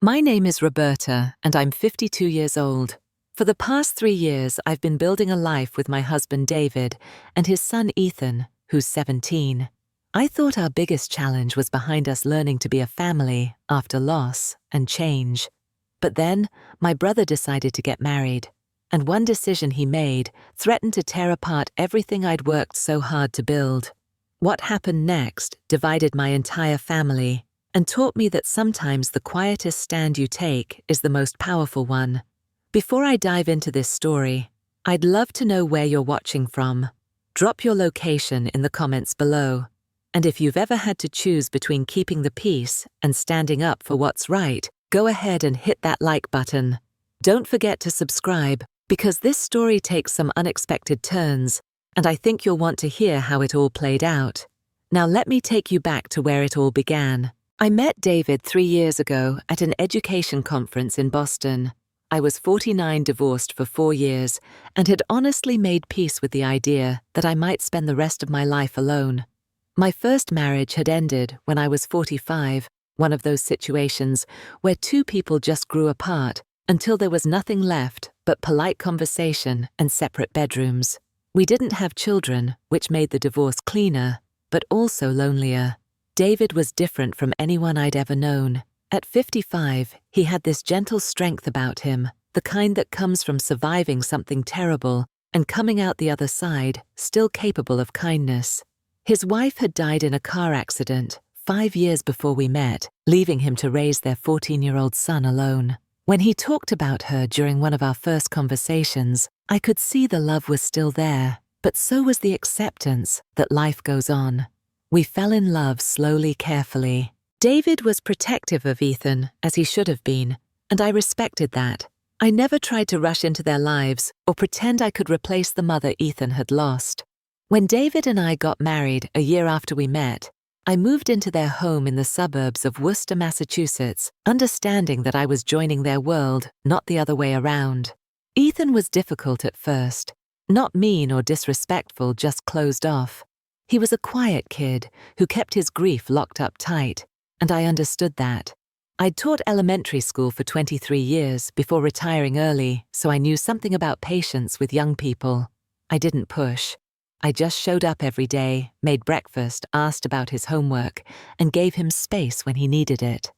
My name is Roberta, and I'm 52 years old. For the past 3 years, I've been building a life with my husband David and his son Ethan, who's 17. I thought our biggest challenge was behind us learning to be a family after loss and change. But then, my brother decided to get married, and one decision he made threatened to tear apart everything I'd worked so hard to build. What happened next divided my entire family and taught me that sometimes the quietest stand you take is the most powerful one. Before I dive into this story, I'd love to know where you're watching from. Drop your location in the comments below. And if you've ever had to choose between keeping the peace and standing up for what's right, go ahead and hit that like button. Don't forget to subscribe, because this story takes some unexpected turns, and I think you'll want to hear how it all played out. Now let me take you back to where it all began. I met David 3 years ago at an education conference in Boston. I was 49, divorced for 4 years, and had honestly made peace with the idea that I might spend the rest of my life alone. My first marriage had ended when I was 45, one of those situations where two people just grew apart until there was nothing left but polite conversation and separate bedrooms. We didn't have children, which made the divorce cleaner, but also lonelier. David was different from anyone I'd ever known. At 55, he had this gentle strength about him, the kind that comes from surviving something terrible and coming out the other side, still capable of kindness. His wife had died in a car accident 5 years before we met, leaving him to raise their 14-year-old son alone. When he talked about her during one of our first conversations, I could see the love was still there, but so was the acceptance that life goes on. We fell in love slowly, carefully. David was protective of Ethan, as he should have been, and I respected that. I never tried to rush into their lives or pretend I could replace the mother Ethan had lost. When David and I got married a year after we met, I moved into their home in the suburbs of Worcester, Massachusetts, understanding that I was joining their world, not the other way around. Ethan was difficult at first. Not mean or disrespectful, just closed off. He was a quiet kid who kept his grief locked up tight, and I understood that. I'd taught elementary school for 23 years before retiring early, so I knew something about patience with young people. I didn't push. I just showed up every day, made breakfast, asked about his homework, and gave him space when he needed it.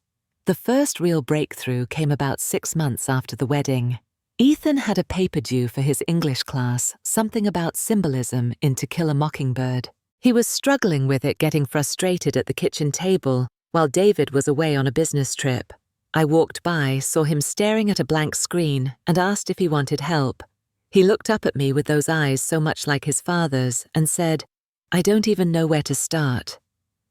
The first real breakthrough came about 6 months after the wedding. Ethan had a paper due for his English class, something about symbolism in To Kill a Mockingbird. He was struggling with it, getting frustrated at the kitchen table, while David was away on a business trip. I walked by, saw him staring at a blank screen, and asked if he wanted help. He looked up at me with those eyes so much like his father's and said, "I don't even know where to start."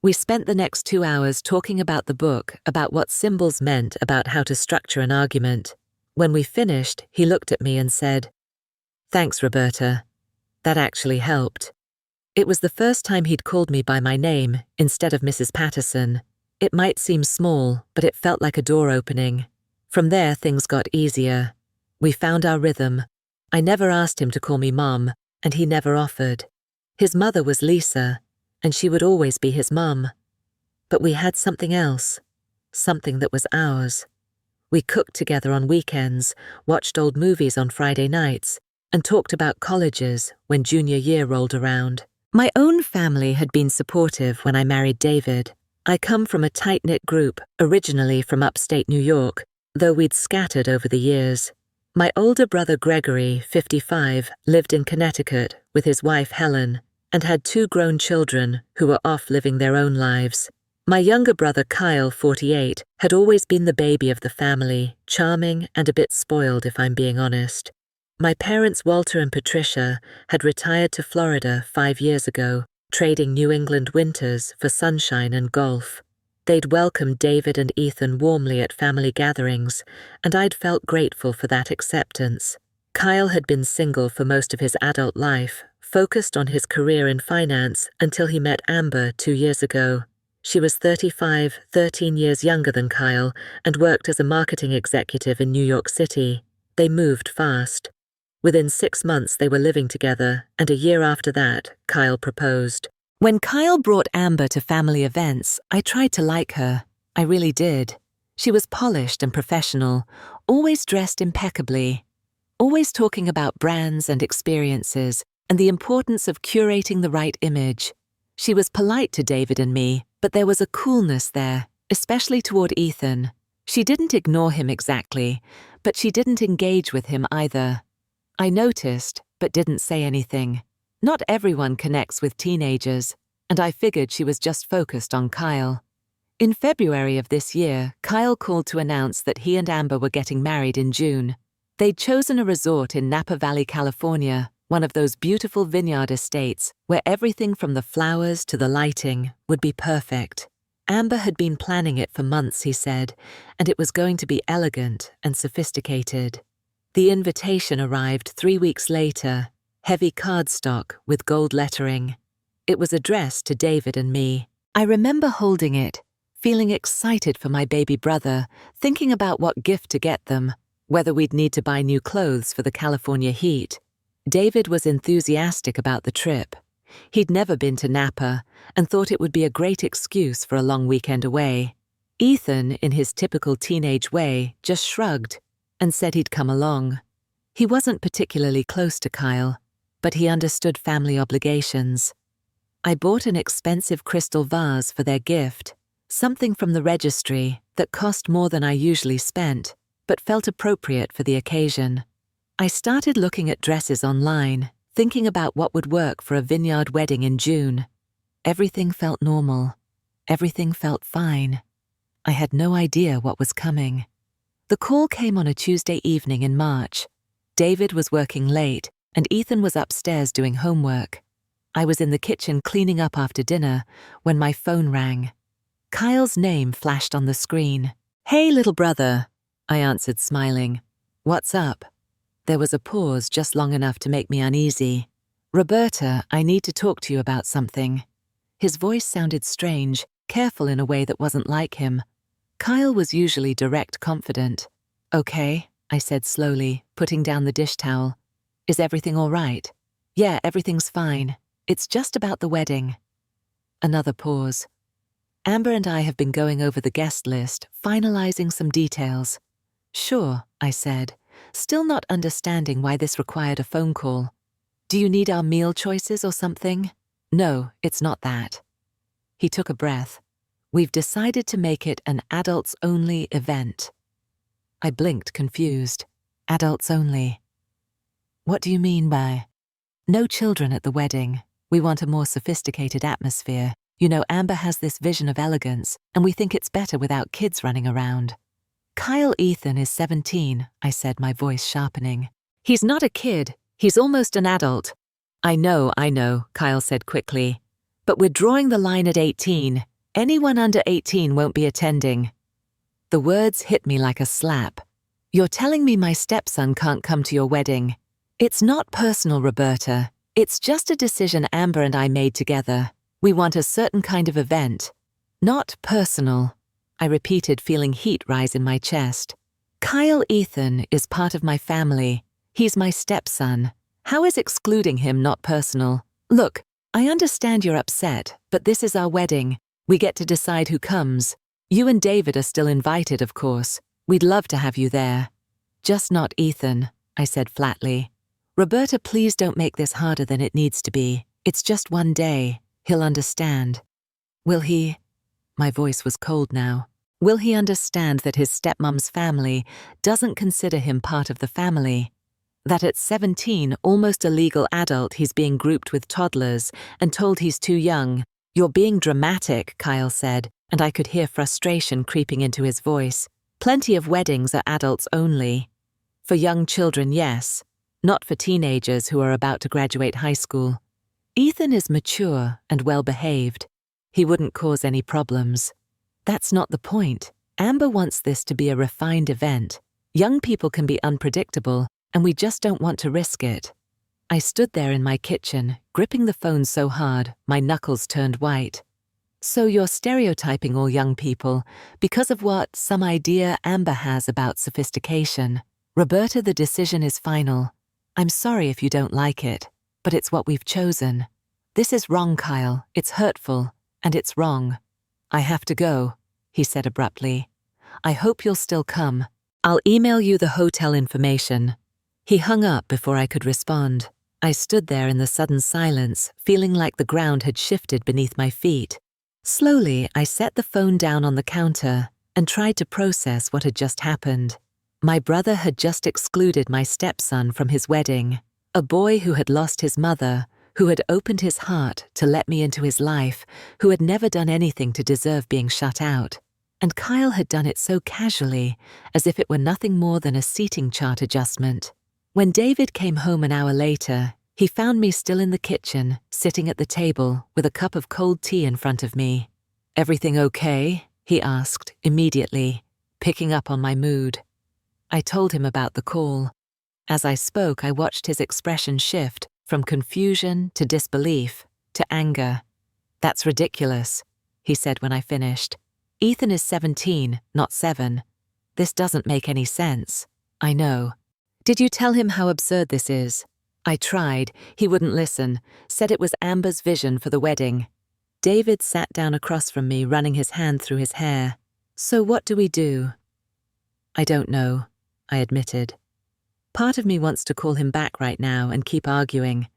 We spent the next 2 hours talking about the book, about what symbols meant, about how to structure an argument. When we finished, he looked at me and said, "Thanks, Roberta. That actually helped." It was the first time he'd called me by my name instead of Mrs. Patterson. It might seem small, but it felt like a door opening. From there, things got easier. We found our rhythm. I never asked him to call me Mom, and he never offered. His mother was Lisa, and she would always be his mum. But we had something else, something that was ours. We cooked together on weekends, watched old movies on Friday nights, and talked about colleges when junior year rolled around. My own family had been supportive when I married David. I come from a tight-knit group, originally from upstate New York, though we'd scattered over the years. My older brother Gregory, 55, lived in Connecticut with his wife Helen, and had 2 grown children who were off living their own lives. My younger brother Kyle, 48, had always been the baby of the family, charming and a bit spoiled if I'm being honest. My parents Walter and Patricia had retired to Florida 5 years ago, trading New England winters for sunshine and golf. They'd welcomed David and Ethan warmly at family gatherings, and I'd felt grateful for that acceptance. Kyle had been single for most of his adult life, focused on his career in finance until he met Amber 2 years ago. She was 35, 13 years younger than Kyle, and worked as a marketing executive in New York City. They moved fast. Within 6 months they were living together, and a year after that, Kyle proposed. When Kyle brought Amber to family events, I tried to like her. I really did. She was polished and professional, always dressed impeccably, always talking about brands and experiences and the importance of curating the right image. She was polite to David and me, but there was a coolness there, especially toward Ethan. She didn't ignore him exactly, but she didn't engage with him either. I noticed, but didn't say anything. Not everyone connects with teenagers, and I figured she was just focused on Kyle. In February of this year, Kyle called to announce that he and Amber were getting married in June. They'd chosen a resort in Napa Valley, California, one of those beautiful vineyard estates where everything from the flowers to the lighting would be perfect. Amber had been planning it for months, he said, and it was going to be elegant and sophisticated. The invitation arrived 3 weeks later, heavy cardstock with gold lettering. It was addressed to David and me. I remember holding it, feeling excited for my baby brother, thinking about what gift to get them, whether we'd need to buy new clothes for the California heat. David was enthusiastic about the trip. He'd never been to Napa and thought it would be a great excuse for a long weekend away. Ethan, in his typical teenage way, just shrugged and said he'd come along. He wasn't particularly close to Kyle, but he understood family obligations. I bought an expensive crystal vase for their gift, something from the registry that cost more than I usually spent, but felt appropriate for the occasion. I started looking at dresses online, thinking about what would work for a vineyard wedding in June. Everything felt normal. Everything felt fine. I had no idea what was coming. The call came on a Tuesday evening in March. David was working late, and Ethan was upstairs doing homework. I was in the kitchen cleaning up after dinner when my phone rang. Kyle's name flashed on the screen. "Hey, little brother," I answered, smiling. "What's up?" There was a pause just long enough to make me uneasy. "Roberta, I need to talk to you about something." His voice sounded strange, careful in a way that wasn't like him. Kyle was usually direct, confident. "Okay," I said slowly, putting down the dish towel. "Is everything all right?" "Yeah, everything's fine. It's just about the wedding." Another pause. "Amber and I have been going over the guest list, finalizing some details." "Sure," I said, still not understanding why this required a phone call. "Do you need our meal choices or something?" "No, it's not that." He took a breath. "We've decided to make it an adults-only event." I blinked, confused. "Adults only? What do you mean by?" "No children at the wedding. We want a more sophisticated atmosphere. You know, Amber has this vision of elegance, and we think it's better without kids running around." "Kyle Ethan is 17, I said, my voice sharpening. "He's not a kid. He's almost an adult." I know, Kyle said quickly. "But we're drawing the line at 18. Anyone under 18 won't be attending." The words hit me like a slap. "You're telling me my stepson can't come to your wedding?" "It's not personal, Roberta. It's just a decision Amber and I made together. We want a certain kind of event." "Not personal," I repeated, feeling heat rise in my chest. "Kyle Ethan is part of my family. He's my stepson. How is excluding him not personal? Look, I understand you're upset, but this is our wedding. We get to decide who comes. You and David are still invited, of course. We'd love to have you there." "Just not Ethan," I said flatly. "Roberta, please don't make this harder than it needs to be. It's just one day. He'll understand." "Will he?" My voice was cold now. "Will he understand that his stepmom's family doesn't consider him part of the family? That at 17, almost a legal adult, he's being grouped with toddlers and told he's too young?" "You're being dramatic," Kyle said, and I could hear frustration creeping into his voice. "Plenty of weddings are adults only. For young children, yes. Not for teenagers who are about to graduate high school. Ethan is mature and well-behaved. He wouldn't cause any problems. That's not the point. Amber wants this to be a refined event. Young people can be unpredictable, and we just don't want to risk it." I stood there in my kitchen, gripping the phone so hard, my knuckles turned white. "So you're stereotyping all young people because of what, some idea Amber has about sophistication. Roberta, the decision is final. I'm sorry if you don't like it, but it's what we've chosen. This is wrong, Kyle. It's hurtful, and it's wrong." "I have to go," he said abruptly. I hope you'll still come. I'll email you the hotel information." He hung up before I could respond. I stood there in the sudden silence, feeling like the ground had shifted beneath my feet. Slowly, I set the phone down on the counter and tried to process what had just happened. My brother had just excluded my stepson from his wedding, a boy who had lost his mother, who had opened his heart to let me into his life, who had never done anything to deserve being shut out. And Kyle had done it so casually, as if it were nothing more than a seating chart adjustment. When David came home an hour later, he found me still in the kitchen, sitting at the table with a cup of cold tea in front of me. "Everything okay?" he asked immediately, picking up on my mood. I told him about the call. As I spoke, I watched his expression shift from confusion to disbelief to anger. "That's ridiculous," he said when I finished. "Ethan is 17, not 7. This doesn't make any sense." "I know. Did you tell him how absurd this is?" I tried. He wouldn't listen, said it was Amber's vision for the wedding. David sat down across from me, running his hand through his hair. "So what do we do?" "I don't know," I admitted. "Part of me wants to call him back right now and keep arguing,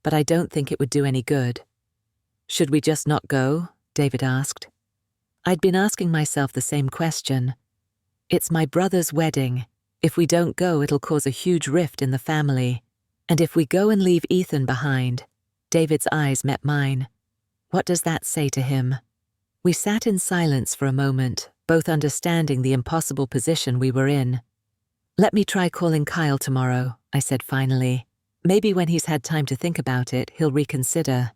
but I don't think it would do any good." "Should we just not go?" David asked. I'd been asking myself the same question. It's my brother's wedding. If we don't go, it'll cause a huge rift in the family. And if we go and leave Ethan behind, David's eyes met mine. What does that say to him? We sat in silence for a moment, both understanding the impossible position we were in. "Let me try calling Kyle tomorrow," I said finally. "Maybe when he's had time to think about it, he'll reconsider."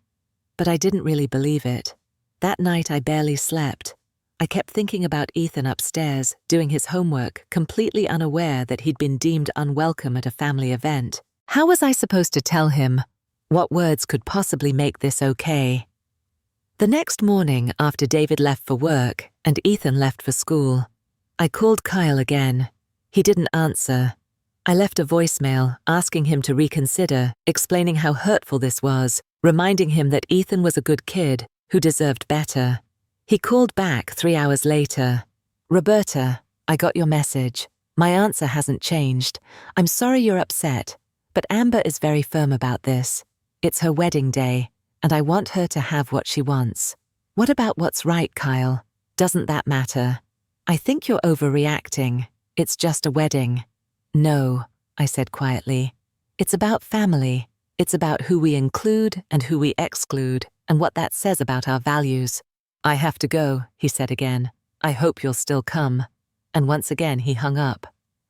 But I didn't really believe it. That night I barely slept. I kept thinking about Ethan upstairs, doing his homework, completely unaware that he'd been deemed unwelcome at a family event. How was I supposed to tell him? What words could possibly make this okay? The next morning, after David left for work and Ethan left for school, I called Kyle again. He didn't answer. I left a voicemail asking him to reconsider, explaining how hurtful this was, reminding him that Ethan was a good kid who deserved better. He called back 3 hours later. "Roberta, I got your message. My answer hasn't changed. I'm sorry you're upset, but Amber is very firm about this. It's her wedding day, and I want her to have what she wants." "What about what's right, Kyle? Doesn't that matter?" "I think you're overreacting. It's just a wedding." "No," I said quietly. "It's about family. It's about who we include and who we exclude, and what that says about our values." "I have to go," he said again. "I hope you'll still come." And once again he hung up.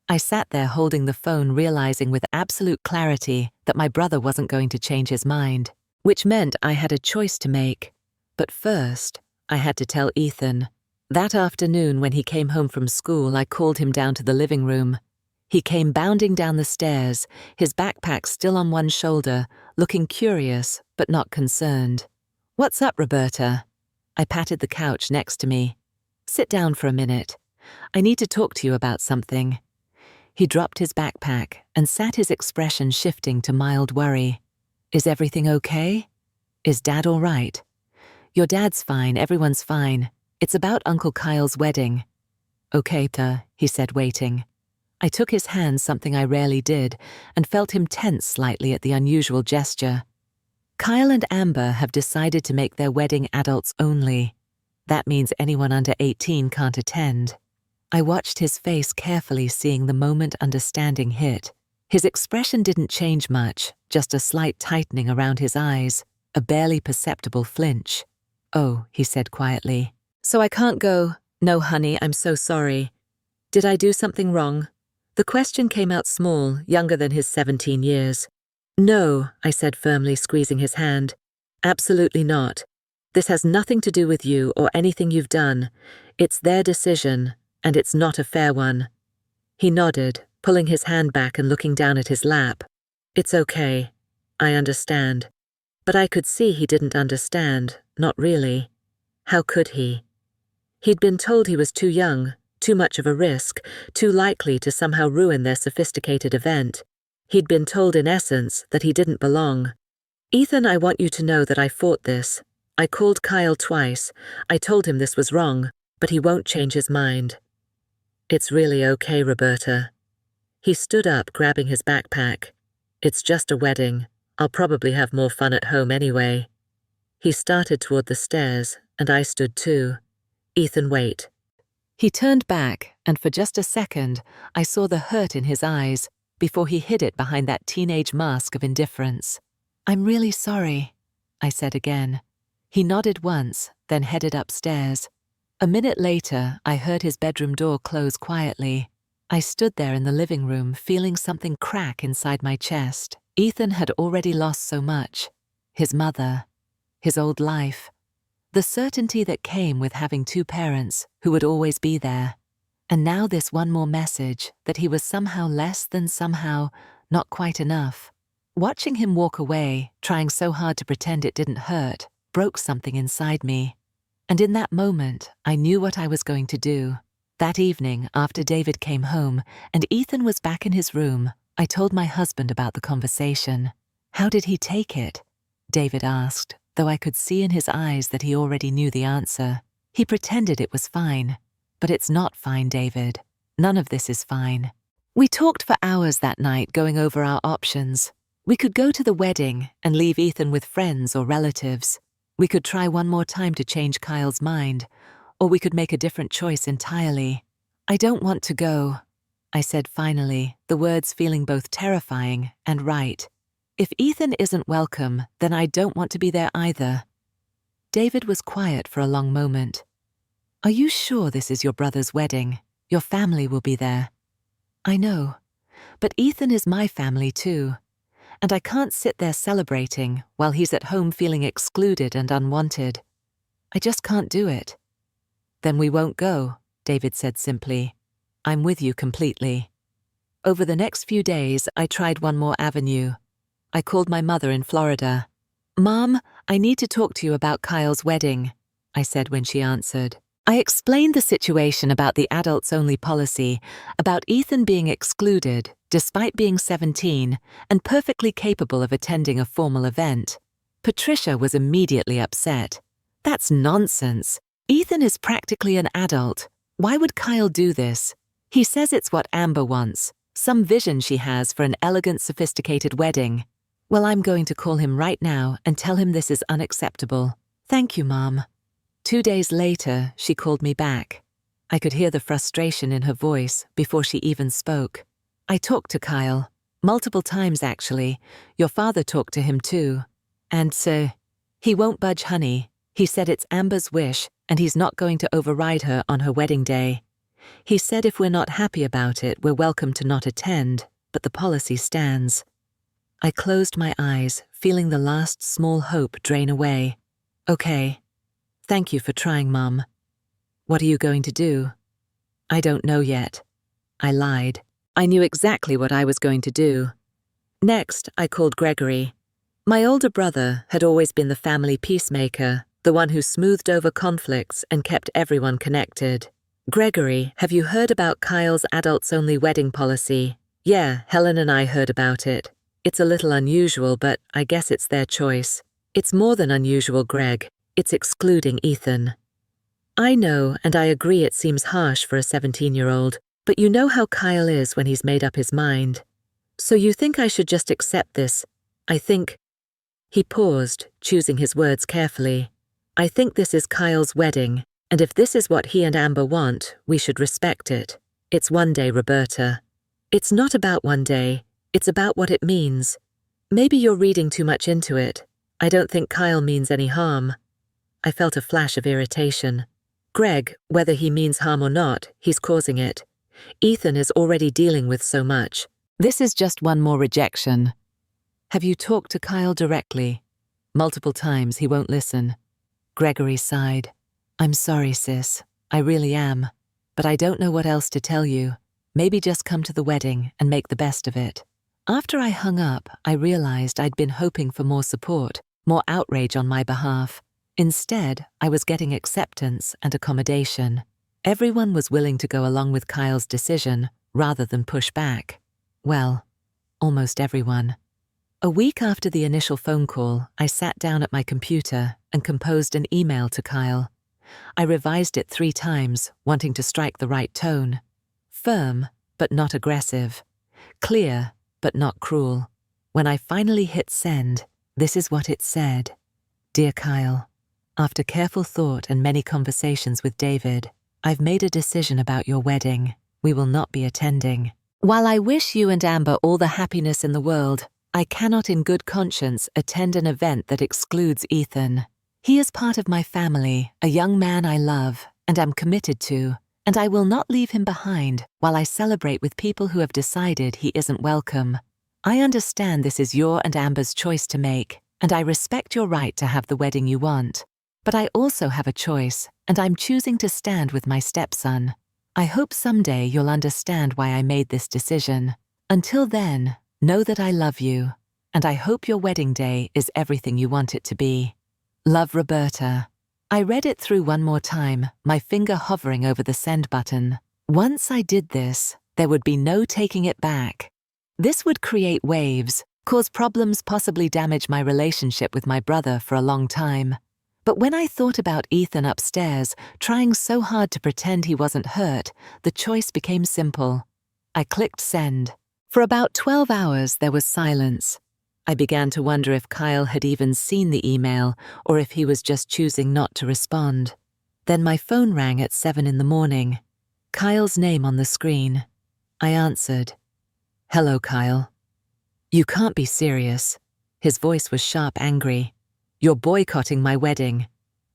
I sat there holding the phone, realizing with absolute clarity that my brother wasn't going to change his mind, which meant I had a choice to make. But first, I had to tell Ethan. That afternoon when he came home from school, I called him down to the living room. He came bounding down the stairs, his backpack still on one shoulder, looking curious but not concerned. "What's up, Roberta?" I patted the couch next to me. "Sit down for a minute. I need to talk to you about something." He dropped his backpack and sat, his expression shifting to mild worry. "Is everything okay? Is Dad all right?" "Your dad's fine, everyone's fine. It's about Uncle Kyle's wedding." "Okay, he said, waiting. I took his hand, something I rarely did, and felt him tense slightly at the unusual gesture. "Kyle and Amber have decided to make their wedding adults only. That means anyone under 18 can't attend." I watched his face carefully, seeing the moment understanding hit. His expression didn't change much, just a slight tightening around his eyes, a barely perceptible flinch. "Oh," he said quietly. "So I can't go?" "No, honey, I'm so sorry." "Did I do something wrong?" The question came out small, younger than his 17 years. "No," I said firmly, squeezing his hand. "Absolutely not. This has nothing to do with you or anything you've done. It's their decision, and it's not a fair one." He nodded, pulling his hand back and looking down at his lap. "It's okay. I understand." But I could see he didn't understand, not really. How could he? He'd been told he was too young, too much of a risk, too likely to somehow ruin their sophisticated event. He'd been told, in essence, that he didn't belong. "Ethan, I want you to know that I fought this. I called Kyle twice. I told him this was wrong, but he won't change his mind." It's really okay, Roberta. He stood up, grabbing his backpack. It's just a wedding. I'll probably have more fun at home anyway. He started toward the stairs, and I stood too. Ethan, wait. He turned back, and for just a second, I saw the hurt in his eyes before he hid it behind that teenage mask of indifference. I'm really sorry, I said again. He nodded once, then headed upstairs. A minute later, I heard his bedroom door close quietly. I stood there in the living room, feeling something crack inside my chest. Ethan had already lost so much. His mother, his old life, the certainty that came with having two parents who would always be there. And now this one more message that he was somehow less than somehow not quite enough. Watching him walk away, trying so hard to pretend it didn't hurt, broke something inside me. And in that moment, I knew what I was going to do. That evening, after David came home and Ethan was back in his room, I told my husband about the conversation. How did he take it? David asked, though I could see in his eyes that he already knew the answer. He pretended it was fine. But it's not fine, David. None of this is fine. We talked for hours that night, going over our options. We could go to the wedding and leave Ethan with friends or relatives. We could try one more time to change Kyle's mind, or we could make a different choice entirely. I don't want to go, I said finally, the words feeling both terrifying and right. If Ethan isn't welcome, then I don't want to be there either. David was quiet for a long moment. Are you sure this is your brother's wedding? Your family will be there. I know, but Ethan is my family too. And I can't sit there celebrating while he's at home feeling excluded and unwanted. I just can't do it. Then we won't go, David said simply. I'm with you completely. Over the next few days, I tried one more avenue. I called my mother in Florida. Mom, I need to talk to you about Kyle's wedding, I said when she answered. I explained the situation about the adults-only policy, about Ethan being excluded despite being 17 and perfectly capable of attending a formal event. Patricia was immediately upset. That's nonsense. Ethan is practically an adult. Why would Kyle do this? He says it's what Amber wants, some vision she has for an elegant, sophisticated wedding. Well, I'm going to call him right now and tell him this is unacceptable. Thank you, Mom. 2 days later, she called me back. I could hear the frustration in her voice before she even spoke. I talked to Kyle, multiple times actually. Your father talked to him too. And he won't budge, honey. He said it's Amber's wish and he's not going to override her on her wedding day. He said if we're not happy about it, we're welcome to not attend, but the policy stands. I closed my eyes, feeling the last small hope drain away. Okay. Thank you for trying, Mum. What are you going to do? I don't know yet. I lied. I knew exactly what I was going to do. Next, I called Gregory. My older brother had always been the family peacemaker, the one who smoothed over conflicts and kept everyone connected. Gregory, have you heard about Kyle's adults-only wedding policy? Yeah, Helen and I heard about it. It's a little unusual, but I guess it's their choice. It's more than unusual, Greg. It's excluding Ethan. I know, and I agree it seems harsh for a 17-year-old, but you know how Kyle is when he's made up his mind. So you think I should just accept this? I think... He paused, choosing his words carefully. I think this is Kyle's wedding, and if this is what he and Amber want, we should respect it. It's one day, Roberta. It's not about one day. It's about what it means. Maybe you're reading too much into it. I don't think Kyle means any harm. I felt a flash of irritation. Greg, whether he means harm or not, he's causing it. Ethan is already dealing with so much. This is just one more rejection. Have you talked to Kyle directly? Multiple times, he won't listen. Gregory sighed. I'm sorry, sis. I really am. But I don't know what else to tell you. Maybe just come to the wedding and make the best of it. After I hung up, I realized I'd been hoping for more support, more outrage on my behalf. Instead, I was getting acceptance and accommodation. Everyone was willing to go along with Kyle's decision rather than push back. Well, almost everyone. A week after the initial phone call, I sat down at my computer and composed an email to Kyle. I revised it 3 times, wanting to strike the right tone. Firm, but not aggressive. Clear, but not cruel. When I finally hit send, this is what it said. Dear Kyle, after careful thought and many conversations with David, I've made a decision about your wedding. We will not be attending. While I wish you and Amber all the happiness in the world, I cannot in good conscience attend an event that excludes Ethan. He is part of my family, a young man I love and am committed to, and I will not leave him behind while I celebrate with people who have decided he isn't welcome. I understand this is your and Amber's choice to make, and I respect your right to have the wedding you want. But I also have a choice, and I'm choosing to stand with my stepson. I hope someday you'll understand why I made this decision. Until then, know that I love you, and I hope your wedding day is everything you want it to be. Love, Roberta. I read it through one more time, my finger hovering over the send button. Once I did this, there would be no taking it back. This would create waves, cause problems, possibly damage my relationship with my brother for a long time. But when I thought about Ethan upstairs, trying so hard to pretend he wasn't hurt, the choice became simple. I clicked send. For about 12 hours, there was silence. I began to wonder if Kyle had even seen the email or if he was just choosing not to respond. Then my phone rang at 7 in the morning. Kyle's name on the screen. I answered. Hello, Kyle. You can't be serious. His voice was sharp, angry. You're boycotting my wedding.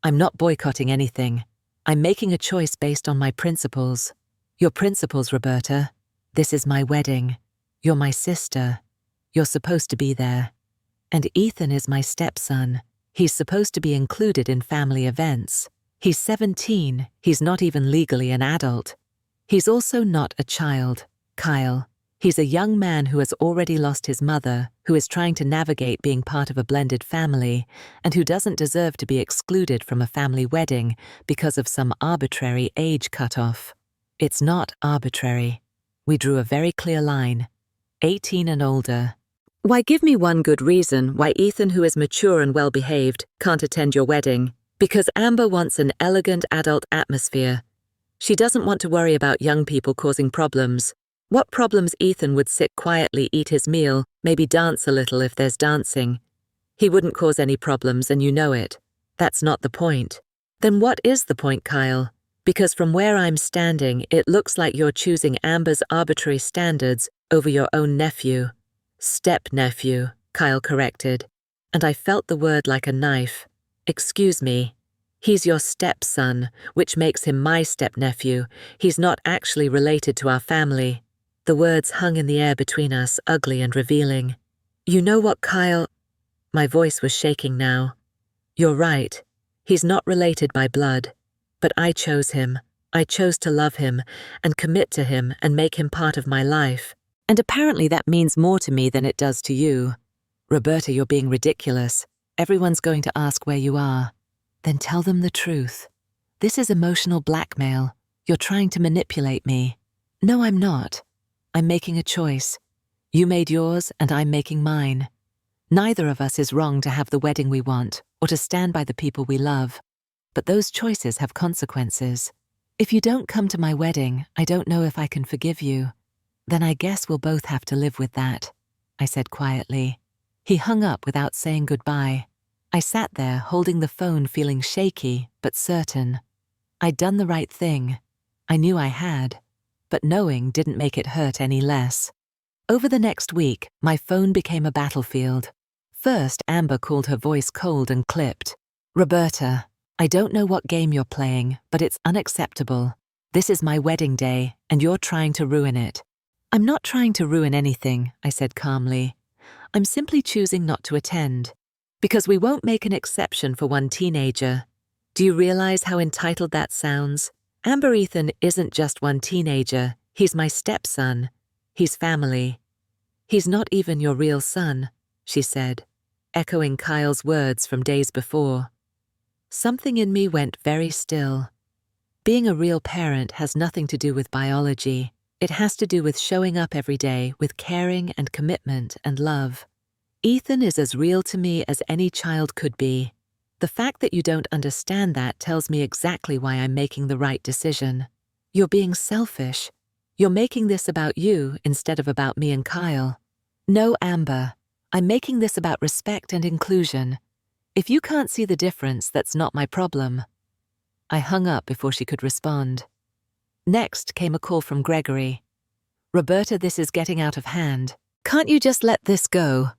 I'm not boycotting anything. I'm making a choice based on my principles. Your principles, Roberta. This is my wedding. You're my sister. You're supposed to be there. And Ethan is my stepson. He's supposed to be included in family events. He's 17. He's not even legally an adult. He's also not a child, Kyle. He's a young man who has already lost his mother, who is trying to navigate being part of a blended family, and who doesn't deserve to be excluded from a family wedding because of some arbitrary age cutoff. It's not arbitrary. We drew a very clear line. 18 and older. Why, give me one good reason why Ethan, who is mature and well-behaved, can't attend your wedding. Because Amber wants an elegant adult atmosphere. She doesn't want to worry about young people causing problems. What problems? Ethan would sit quietly, eat his meal, maybe dance a little if there's dancing. He wouldn't cause any problems, and you know it. That's not the point. Then what is the point, Kyle? Because from where I'm standing, it looks like you're choosing Amber's arbitrary standards over your own nephew. Step-nephew, Kyle corrected, and I felt the word like a knife. Excuse me. He's your stepson, which makes him my step-nephew. He's not actually related to our family. The words hung in the air between us, ugly and revealing. You know what, Kyle? My voice was shaking now. You're right. He's not related by blood. But I chose him. I chose to love him and commit to him and make him part of my life. And apparently that means more to me than it does to you. Roberta, you're being ridiculous. Everyone's going to ask where you are. Then tell them the truth. This is emotional blackmail. You're trying to manipulate me. No, I'm not. I'm making a choice. You made yours and I'm making mine. Neither of us is wrong to have the wedding we want or to stand by the people we love. But those choices have consequences. If you don't come to my wedding, I don't know if I can forgive you. Then I guess we'll both have to live with that, I said quietly. He hung up without saying goodbye. I sat there holding the phone, feeling shaky but certain. I'd done the right thing. I knew I had. But knowing didn't make it hurt any less. Over the next week, my phone became a battlefield. First, Amber called, her voice cold and clipped. Roberta, I don't know what game you're playing, but it's unacceptable. This is my wedding day, and you're trying to ruin it. I'm not trying to ruin anything, I said calmly. I'm simply choosing not to attend. Because we won't make an exception for one teenager. Do you realize how entitled that sounds? Amber Ethan isn't just one teenager. He's my stepson. He's family. He's not even your real son, she said, echoing Kyle's words from days before. Something in me went very still. Being a real parent has nothing to do with biology. It has to do with showing up every day with caring and commitment and love. Ethan is as real to me as any child could be. The fact that you don't understand that tells me exactly why I'm making the right decision. You're being selfish. You're making this about you instead of about me and Kyle. No, Amber. I'm making this about respect and inclusion. If you can't see the difference, that's not my problem. I hung up before she could respond. Next came a call from Gregory. Roberta, this is getting out of hand. Can't you just let this go?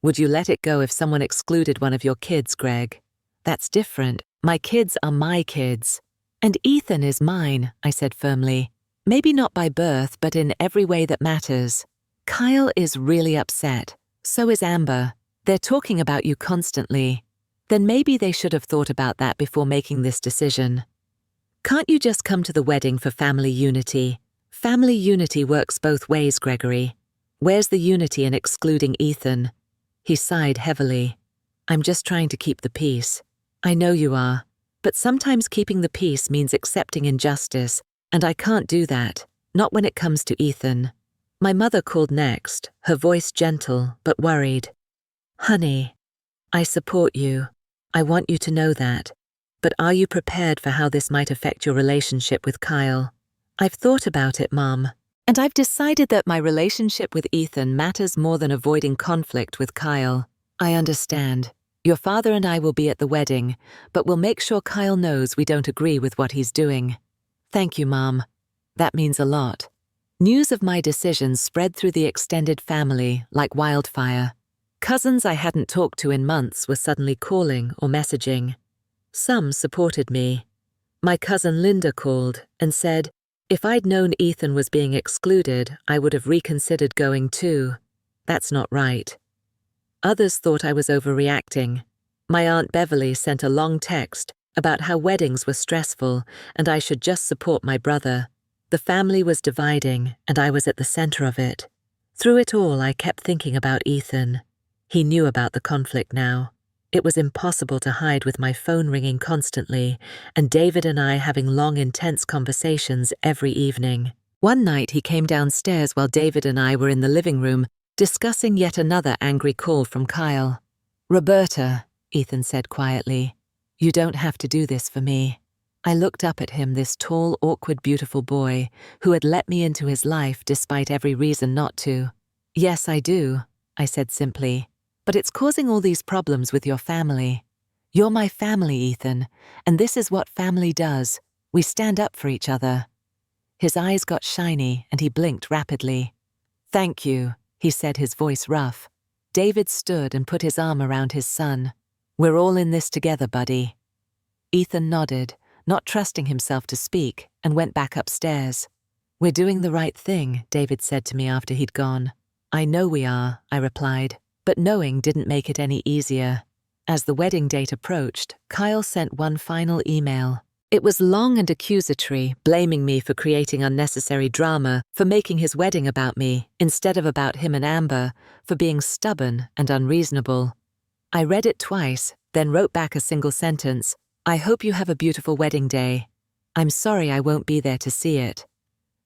Would you let it go if someone excluded one of your kids, Greg? That's different. My kids are my kids. And Ethan is mine, I said firmly. Maybe not by birth, but in every way that matters. Kyle is really upset. So is Amber. They're talking about you constantly. Then maybe they should have thought about that before making this decision. Can't you just come to the wedding for family unity? Family unity works both ways, Gregory. Where's the unity in excluding Ethan? He sighed heavily. I'm just trying to keep the peace. I know you are. But sometimes keeping the peace means accepting injustice, and I can't do that, not when it comes to Ethan. My mother called next, her voice gentle but worried. Honey, I support you. I want you to know that. But are you prepared for how this might affect your relationship with Kyle? I've thought about it, Mom, and I've decided that my relationship with Ethan matters more than avoiding conflict with Kyle. I understand. Your father and I will be at the wedding, but we'll make sure Kyle knows we don't agree with what he's doing. Thank you, Mom. That means a lot. News of my decision spread through the extended family like wildfire. Cousins I hadn't talked to in months were suddenly calling or messaging. Some supported me. My cousin Linda called and said, if I'd known Ethan was being excluded, I would have reconsidered going too. That's not right. Others thought I was overreacting. My Aunt Beverly sent a long text about how weddings were stressful and I should just support my brother. The family was dividing, and I was at the center of it. Through it all, I kept thinking about Ethan. He knew about the conflict now. It was impossible to hide with my phone ringing constantly, and David and I having long, intense conversations every evening. One night he came downstairs while David and I were in the living room, discussing yet another angry call from Kyle. Roberta, Ethan said quietly, you don't have to do this for me. I looked up at him, this tall, awkward, beautiful boy who had let me into his life despite every reason not to. Yes, I do, I said simply, but it's causing all these problems with your family. You're my family, Ethan, and this is what family does. We stand up for each other. His eyes got shiny and he blinked rapidly. Thank you, he said, his voice rough. David stood and put his arm around his son. We're all in this together, buddy. Ethan nodded, not trusting himself to speak, and went back upstairs. We're doing the right thing, David said to me after he'd gone. I know we are, I replied, but knowing didn't make it any easier. As the wedding date approached, Kyle sent one final email. It was long and accusatory, blaming me for creating unnecessary drama, for making his wedding about me, instead of about him and Amber, for being stubborn and unreasonable. I read it twice, then wrote back a single sentence. I hope you have a beautiful wedding day. I'm sorry I won't be there to see it.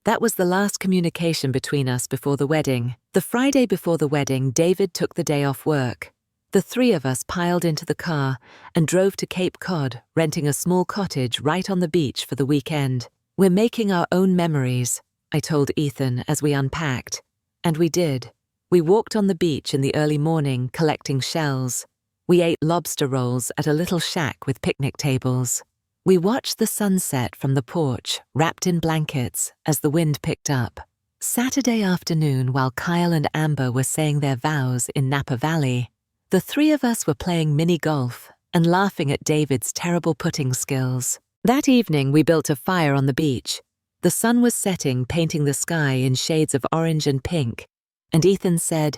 That was the last communication between us before the wedding. The Friday before the wedding, David took the day off work. The three of us piled into the car and drove to Cape Cod, renting a small cottage right on the beach for the weekend. We're making our own memories, I told Ethan as we unpacked. And we did. We walked on the beach in the early morning collecting shells. We ate lobster rolls at a little shack with picnic tables. We watched the sunset from the porch, wrapped in blankets, as the wind picked up. Saturday afternoon, while Kyle and Amber were saying their vows in Napa Valley, the three of us were playing mini golf and laughing at David's terrible putting skills. That evening, we built a fire on the beach. The sun was setting, painting the sky in shades of orange and pink, and Ethan said,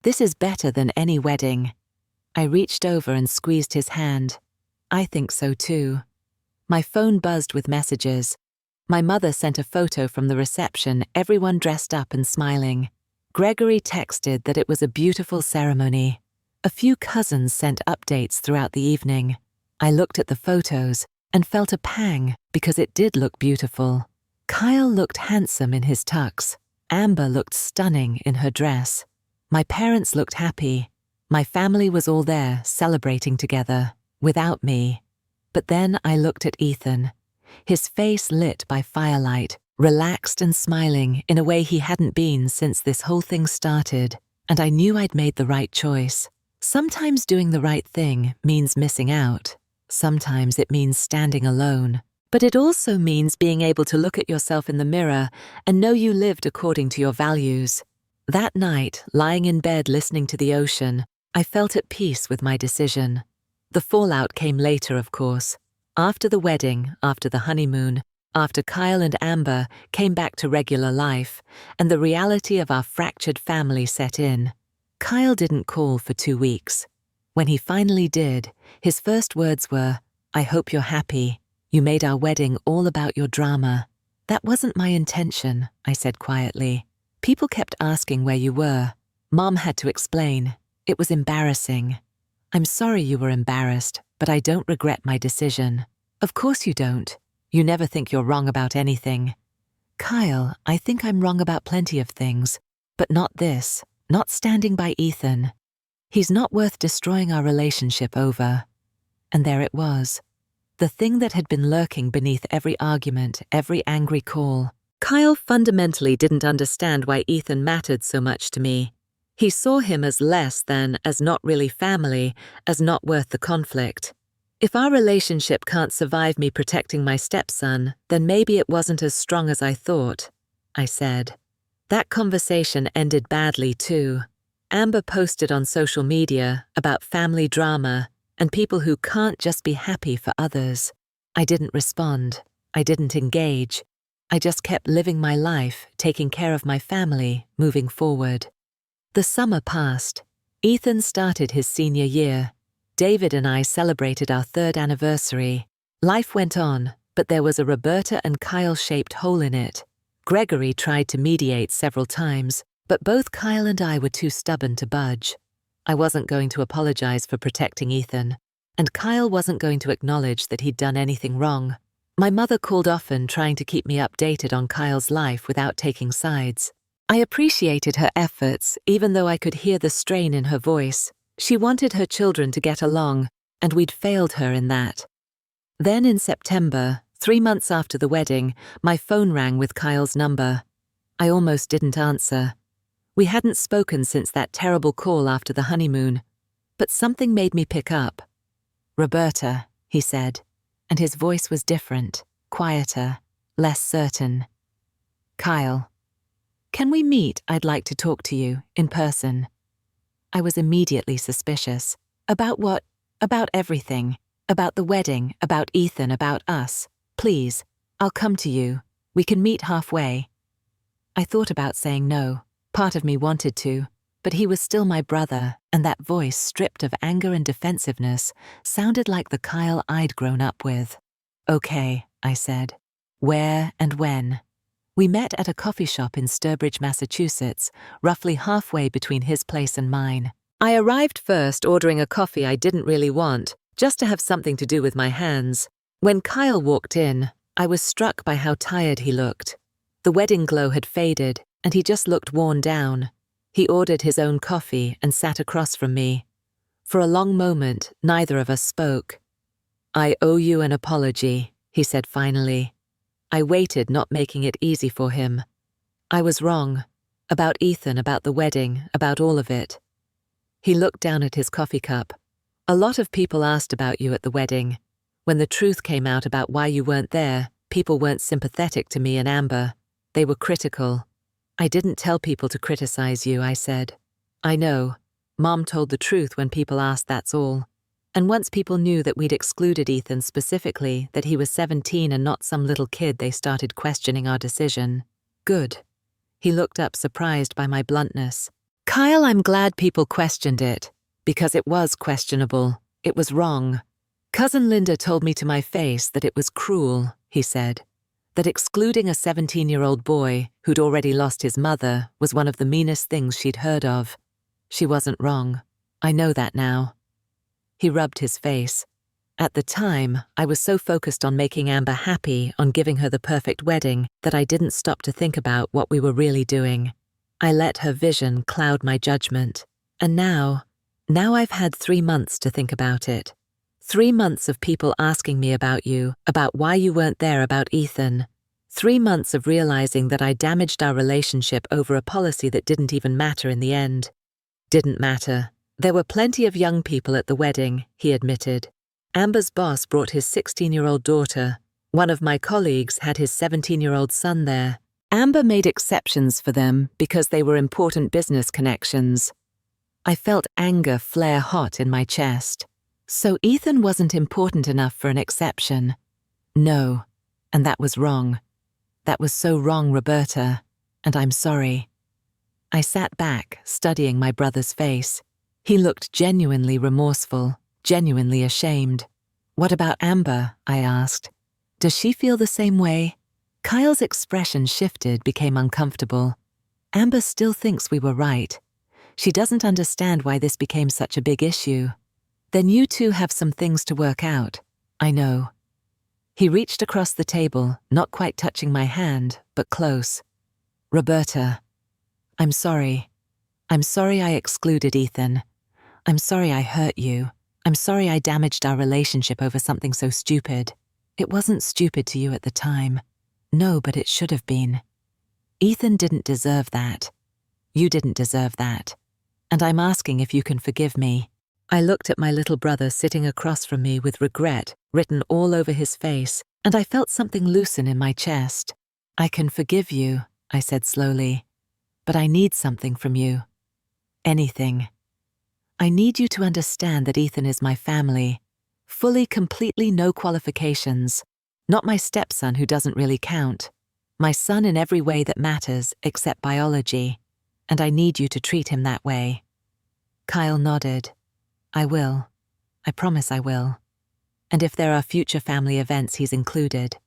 "This is better than any wedding." I reached over and squeezed his hand. I think so too. My phone buzzed with messages. My mother sent a photo from the reception, everyone dressed up and smiling. Gregory texted that it was a beautiful ceremony. A few cousins sent updates throughout the evening. I looked at the photos and felt a pang because it did look beautiful. Kyle looked handsome in his tux. Amber looked stunning in her dress. My parents looked happy. My family was all there, celebrating together, without me. But then I looked at Ethan, his face lit by firelight, relaxed and smiling in a way he hadn't been since this whole thing started, and I knew I'd made the right choice. Sometimes doing the right thing means missing out. Sometimes it means standing alone. But it also means being able to look at yourself in the mirror and know you lived according to your values. That night, lying in bed listening to the ocean, I felt at peace with my decision. The fallout came later, of course. After the wedding, after the honeymoon, after Kyle and Amber came back to regular life, and the reality of our fractured family set in. Kyle didn't call for 2 weeks. When he finally did, his first words were, "I hope you're happy. You made our wedding all about your drama." "That wasn't my intention," I said quietly. "People kept asking where you were. Mom had to explain. It was embarrassing." "I'm sorry you were embarrassed, but I don't regret my decision." "Of course you don't. You never think you're wrong about anything." "Kyle, I think I'm wrong about plenty of things, but not this, not standing by Ethan. He's not worth destroying our relationship over." And there it was. The thing that had been lurking beneath every argument, every angry call. Kyle fundamentally didn't understand why Ethan mattered so much to me. He saw him as less than, as not really family, as not worth the conflict. If our relationship can't survive me protecting my stepson, then maybe it wasn't as strong as I thought, I said. That conversation ended badly too. Amber posted on social media about family drama and people who can't just be happy for others. I didn't respond. I didn't engage. I just kept living my life, taking care of my family, moving forward. The summer passed. Ethan started his senior year. David and I celebrated our 3rd anniversary. Life went on, but there was a Roberta and Kyle-shaped hole in it. Gregory tried to mediate several times, but both Kyle and I were too stubborn to budge. I wasn't going to apologize for protecting Ethan, and Kyle wasn't going to acknowledge that he'd done anything wrong. My mother called often trying to keep me updated on Kyle's life without taking sides. I appreciated her efforts, even though I could hear the strain in her voice. She wanted her children to get along, and we'd failed her in that. Then in September, 3 months after the wedding, my phone rang with Kyle's number. I almost didn't answer. We hadn't spoken since that terrible call after the honeymoon, but something made me pick up. "Roberta," he said, and his voice was different, quieter, less certain. "Kyle, can we meet? I'd like to talk to you, in person." I was immediately suspicious. About what? About everything. About the wedding, about Ethan, about us. "Please, I'll come to you. We can meet halfway." I thought about saying no. Part of me wanted to, but he was still my brother, and that voice, stripped of anger and defensiveness, sounded like the Kyle I'd grown up with. "Okay," I said. "Where and when?" We met at a coffee shop in Sturbridge, Massachusetts, roughly halfway between his place and mine. I arrived first, ordering a coffee I didn't really want, just to have something to do with my hands. When Kyle walked in, I was struck by how tired he looked. The wedding glow had faded, and he just looked worn down. He ordered his own coffee and sat across from me. For a long moment, neither of us spoke. "I owe you an apology," he said finally. I waited, not making it easy for him. I was wrong. About Ethan, about the wedding, about all of it. He looked down at his coffee cup. "A lot of people asked about you at the wedding. When the truth came out about why you weren't there, people weren't sympathetic to me and Amber. They were critical." "I didn't tell people to criticize you," I said. "I know. Mom told the truth when people asked, that's all. And once people knew that we'd excluded Ethan specifically, that he was 17 and not some little kid, they started questioning our decision." "Good." He looked up, surprised by my bluntness. "Kyle, I'm glad people questioned it. Because it was questionable. It was wrong. Cousin Linda told me to my face that it was cruel," he said. "That excluding a 17-year-old boy who'd already lost his mother was one of the meanest things she'd heard of. She wasn't wrong. I know that now." He rubbed his face. "At the time, I was so focused on making Amber happy, on giving her the perfect wedding, that I didn't stop to think about what we were really doing. I let her vision cloud my judgment. And now I've had 3 months to think about it. 3 months of people asking me about you, about why you weren't there, about Ethan. 3 months of realizing that I damaged our relationship over a policy that didn't even matter in the end. Didn't matter. There were plenty of young people at the wedding, he admitted. Amber's boss brought his 16-year-old daughter. One of my colleagues had his 17-year-old son there. Amber made exceptions for them because they were important business connections. I felt anger flare hot in my chest. So Ethan wasn't important enough for an exception. No, and that was wrong. That was so wrong, Roberta, and I'm sorry. I sat back, studying my brother's face. He looked genuinely remorseful, genuinely ashamed. What about Amber? I asked. Does she feel the same way? Kyle's expression shifted, became uncomfortable. Amber still thinks we were right. She doesn't understand why this became such a big issue. Then you two have some things to work out. I know. He reached across the table, not quite touching my hand, but close. Roberta, I'm sorry. I'm sorry I excluded Ethan. I'm sorry I hurt you. I'm sorry I damaged our relationship over something so stupid. It wasn't stupid to you at the time. No, but it should have been. Ethan didn't deserve that. You didn't deserve that. And I'm asking if you can forgive me. I looked at my little brother sitting across from me with regret written all over his face, and I felt something loosen in my chest. I can forgive you, I said slowly, but I need something from you. Anything. I need you to understand that Ethan is my family. Fully, completely, no qualifications. Not my stepson who doesn't really count. My son in every way that matters except biology. And I need you to treat him that way. Kyle nodded. I will. I promise I will. And if there are future family events, he's included.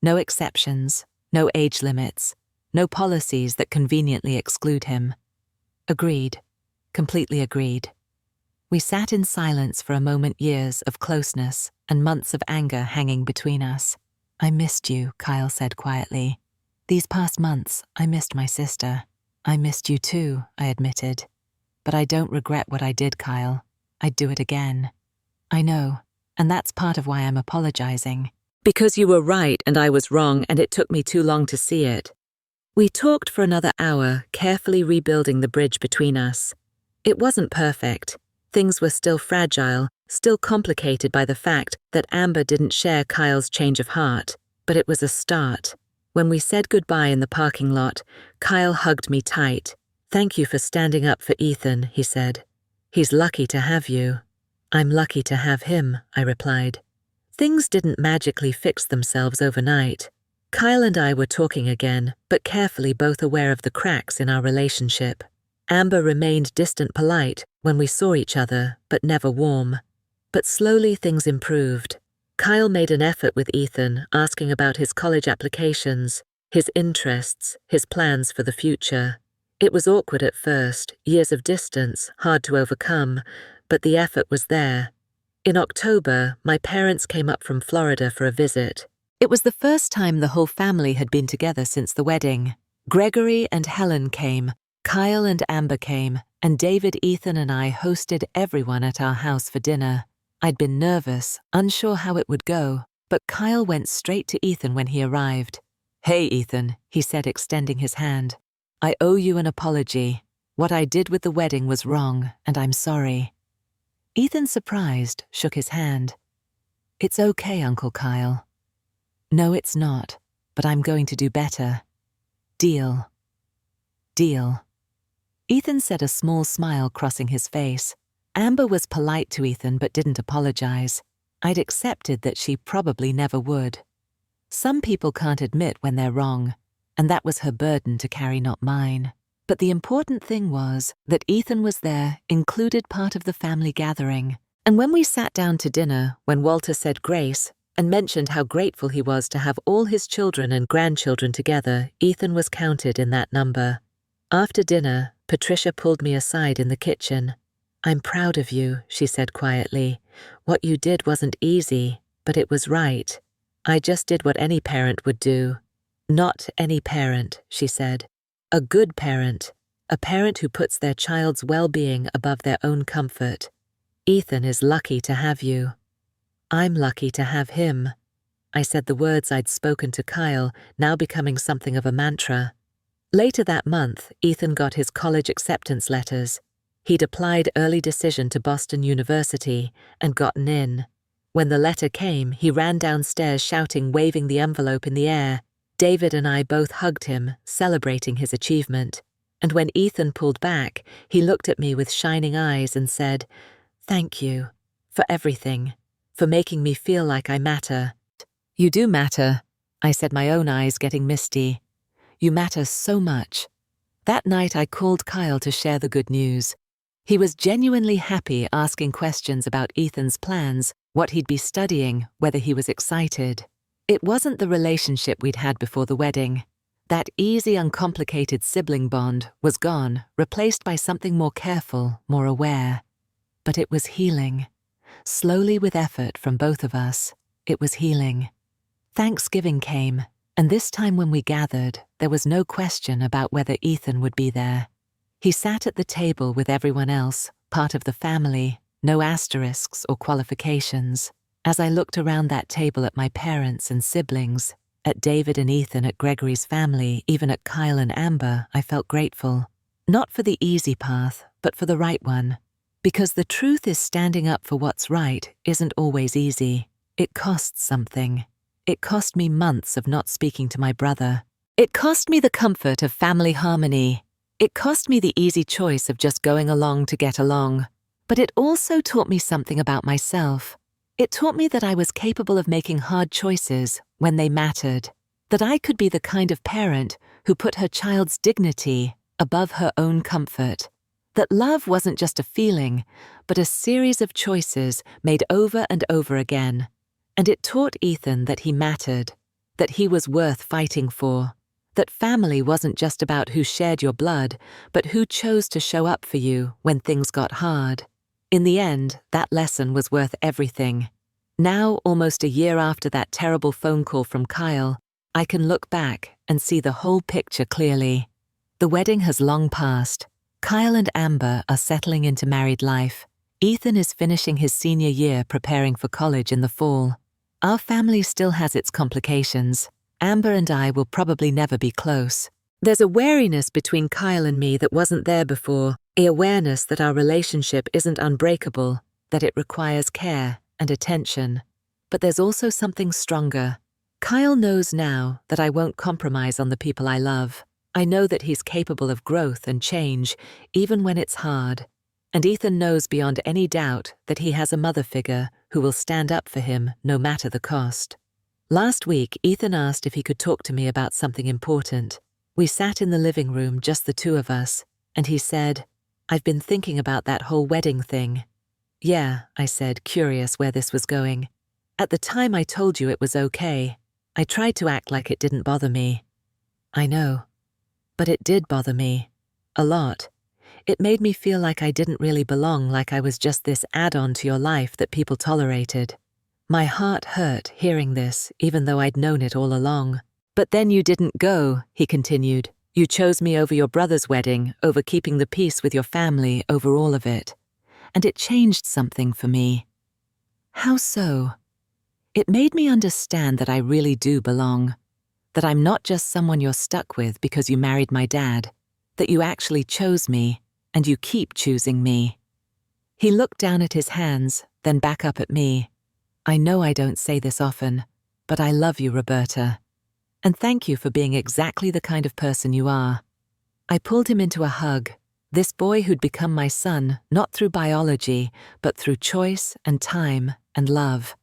No exceptions, no age limits, no policies that conveniently exclude him. Agreed. Completely agreed. We sat in silence for a moment, years of closeness and months of anger hanging between us. I missed you, Kyle said quietly. These past months, I missed my sister. I missed you too, I admitted. But I don't regret what I did, Kyle. I'd do it again. I know, and that's part of why I'm apologizing. Because you were right and I was wrong, and it took me too long to see it. We talked for another hour, carefully rebuilding the bridge between us. It wasn't perfect. Things were still fragile, still complicated by the fact that Amber didn't share Kyle's change of heart, but it was a start. When we said goodbye in the parking lot, Kyle hugged me tight. Thank you for standing up for Ethan, he said. He's lucky to have you. I'm lucky to have him, I replied. Things didn't magically fix themselves overnight. Kyle and I were talking again, but carefully, both aware of the cracks in our relationship. Amber remained distant, polite when we saw each other, but never warm. But slowly things improved. Kyle made an effort with Ethan, asking about his college applications, his interests, his plans for the future. It was awkward at first, years of distance, hard to overcome, but the effort was there. In October, my parents came up from Florida for a visit. It was the first time the whole family had been together since the wedding. Gregory and Helen came, Kyle and Amber came, and David, Ethan, and I hosted everyone at our house for dinner. I'd been nervous, unsure how it would go, but Kyle went straight to Ethan when he arrived. Hey, Ethan, he said, extending his hand. I owe you an apology. What I did with the wedding was wrong, and I'm sorry. Ethan, surprised, shook his hand. It's okay, Uncle Kyle. No, it's not, but I'm going to do better. Deal. Deal. Ethan said, a small smile crossing his face. Amber was polite to Ethan but didn't apologize. I'd accepted that she probably never would. Some people can't admit when they're wrong, and that was her burden to carry, not mine. But the important thing was that Ethan was there, included, part of the family gathering. And when we sat down to dinner, when Walter said grace and mentioned how grateful he was to have all his children and grandchildren together, Ethan was counted in that number. After dinner, Patricia pulled me aside in the kitchen. I'm proud of you, she said quietly. What you did wasn't easy, but it was right. I just did what any parent would do. Not any parent, she said. A good parent. A parent who puts their child's well-being above their own comfort. Ethan is lucky to have you. I'm lucky to have him. I said the words I'd spoken to Kyle, now becoming something of a mantra. Later that month, Ethan got his college acceptance letters. He'd applied early decision to Boston University and gotten in. When the letter came, he ran downstairs shouting, waving the envelope in the air. David and I both hugged him, celebrating his achievement. And when Ethan pulled back, he looked at me with shining eyes and said, "Thank you for everything, for making me feel like I matter." "You do matter," I said, my own eyes getting misty. "You matter so much." That night I called Kyle to share the good news. He was genuinely happy, asking questions about Ethan's plans, what he'd be studying, whether he was excited. It wasn't the relationship we'd had before the wedding. That easy, uncomplicated sibling bond was gone, replaced by something more careful, more aware. But it was healing. Slowly, with effort from both of us, it was healing. Thanksgiving came, and this time when we gathered, there was no question about whether Ethan would be there. He sat at the table with everyone else, part of the family, no asterisks or qualifications. As I looked around that table at my parents and siblings, at David and Ethan, at Gregory's family, even at Kyle and Amber, I felt grateful. Not for the easy path, but for the right one. Because the truth is, standing up for what's right isn't always easy. It costs something. It cost me months of not speaking to my brother. It cost me the comfort of family harmony. It cost me the easy choice of just going along to get along. But it also taught me something about myself. It taught me that I was capable of making hard choices when they mattered, that I could be the kind of parent who put her child's dignity above her own comfort, that love wasn't just a feeling, but a series of choices made over and over again. And it taught Ethan that he mattered, that he was worth fighting for, that family wasn't just about who shared your blood, but who chose to show up for you when things got hard. In the end, that lesson was worth everything. Now, almost a year after that terrible phone call from Kyle, I can look back and see the whole picture clearly. The wedding has long passed. Kyle and Amber are settling into married life. Ethan is finishing his senior year, preparing for college in the fall. Our family still has its complications. Amber and I will probably never be close. There's a wariness between Kyle and me that wasn't there before, a awareness that our relationship isn't unbreakable, that it requires care and attention. But there's also something stronger. Kyle knows now that I won't compromise on the people I love. I know that he's capable of growth and change, even when it's hard. And Ethan knows beyond any doubt that he has a mother figure who will stand up for him no matter the cost. Last week, Ethan asked if he could talk to me about something important. We sat in the living room, just the two of us, and he said, "I've been thinking about that whole wedding thing." "Yeah," I said, curious where this was going. "At the time I told you it was okay. I tried to act like it didn't bother me." "I know. But it did bother me. A lot. It made me feel like I didn't really belong, like I was just this add-on to your life that people tolerated. My heart hurt hearing this, even though I'd known it all along. But then you didn't go," he continued. "You chose me over your brother's wedding, over keeping the peace with your family, over all of it. And it changed something for me." "How so?" "It made me understand that I really do belong. That I'm not just someone you're stuck with because you married my dad. That you actually chose me, and you keep choosing me." He looked down at his hands, then back up at me. "I know I don't say this often, but I love you, Roberta. And thank you for being exactly the kind of person you are." I pulled him into a hug. This boy who'd become my son, not through biology, but through choice and time and love.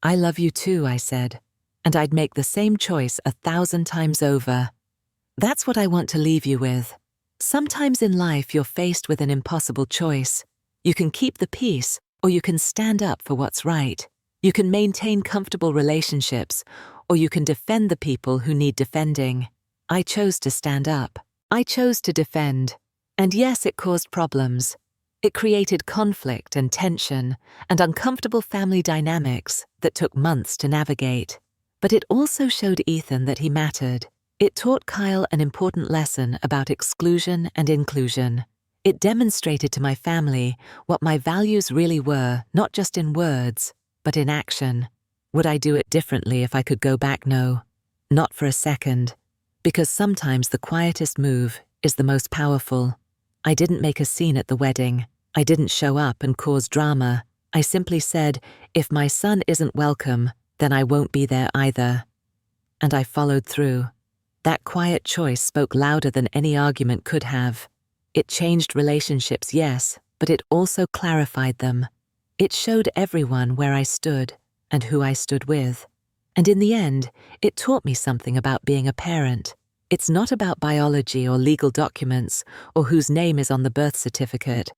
"I love you too," I said, "and I'd make the same choice 1,000 times over." That's what I want to leave you with. Sometimes in life you're faced with an impossible choice. You can keep the peace, or you can stand up for what's right. You can maintain comfortable relationships, or you can defend the people who need defending. I chose to stand up. I chose to defend. And yes, it caused problems. It created conflict and tension and uncomfortable family dynamics that took months to navigate. But it also showed Ethan that he mattered. It taught Kyle an important lesson about exclusion and inclusion. It demonstrated to my family what my values really were, not just in words, but in action. Would I do it differently if I could go back? No, not for a second. Because sometimes the quietest move is the most powerful. I didn't make a scene at the wedding. I didn't show up and cause drama. I simply said, if my son isn't welcome, then I won't be there either. And I followed through. That quiet choice spoke louder than any argument could have. It changed relationships, yes, but it also clarified them. It showed everyone where I stood and who I stood with. And in the end, it taught me something about being a parent. It's not about biology or legal documents or whose name is on the birth certificate.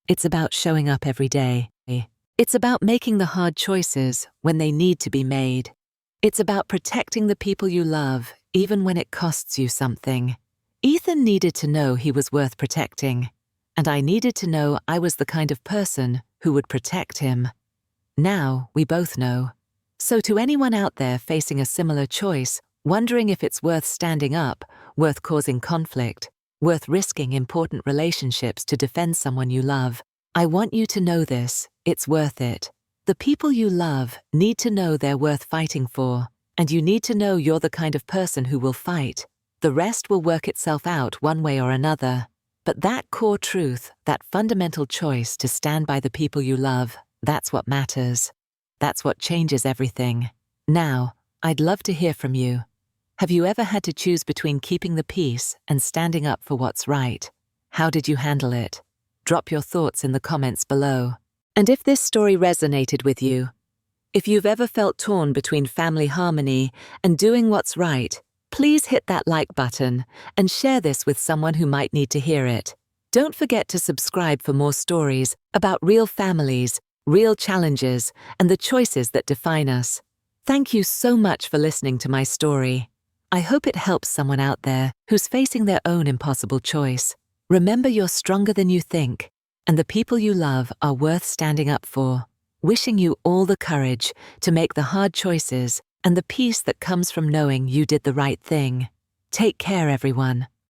It's about showing up every day. It's about making the hard choices when they need to be made. It's about protecting the people you love, even when it costs you something. Ethan needed to know he was worth protecting, and I needed to know I was the kind of person who would protect him. Now we both know. So to anyone out there facing a similar choice, wondering if it's worth standing up, worth causing conflict, worth risking important relationships to defend someone you love, I want you to know this: it's worth it. The people you love need to know they're worth fighting for, and you need to know you're the kind of person who will fight. The rest will work itself out one way or another. But that core truth, that fundamental choice to stand by the people you love, that's what matters. That's what changes everything. Now, I'd love to hear from you. Have you ever had to choose between keeping the peace and standing up for what's right? How did you handle it? Drop your thoughts in the comments below. And if this story resonated with you, if you've ever felt torn between family harmony and doing what's right, please hit that like button and share this with someone who might need to hear it. Don't forget to subscribe for more stories about real families, real challenges, and the choices that define us. Thank you so much for listening to my story. I hope it helps someone out there who's facing their own impossible choice. Remember, you're stronger than you think, and the people you love are worth standing up for. Wishing you all the courage to make the hard choices and the peace that comes from knowing you did the right thing. Take care, everyone.